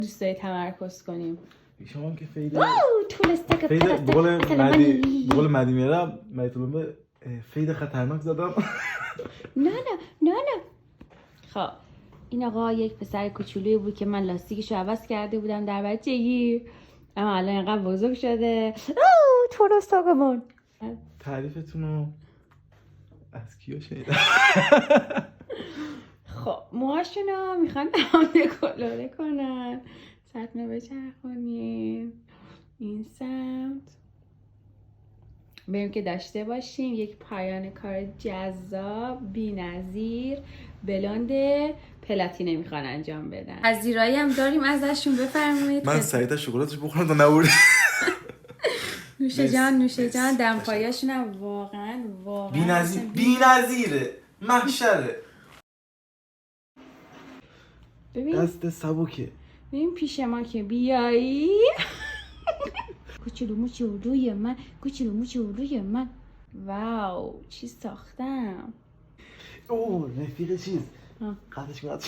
دوست داری تمرکز کنیم؟ شما که فیده طول استک فیده بقول مدی میرم میتونم به فیده خطرناک زدم. نه خب این آقا یک پسر کوچولویی بود که من لاستیکشو عوض کرده بودم در بچگی، اما الان اینقدر بزرگ شده. طول استکمون. تعریفتون رو از کیا شنیدم؟ خب موهاشونو میخوان عمده کلوره کنن. سطنه بچرخونیم این سمت، بریم که داشته باشیم یک پایان کار جذاب بی‌نظیر بلوند پلاتینه میخوان انجام بدن. پذیرایی هم داریم ازشون، بفرمایید. من سریعتر شکلاتش بخورم تا نبوری. نوشه جان دمپایاشون هم واقعا بی‌نظیره محشره. ببین دست سبکه. ببین پیش ما که بیایی. کوچولو روی من. واو چی ساختم. اوه رفیق چیز قدش میاد.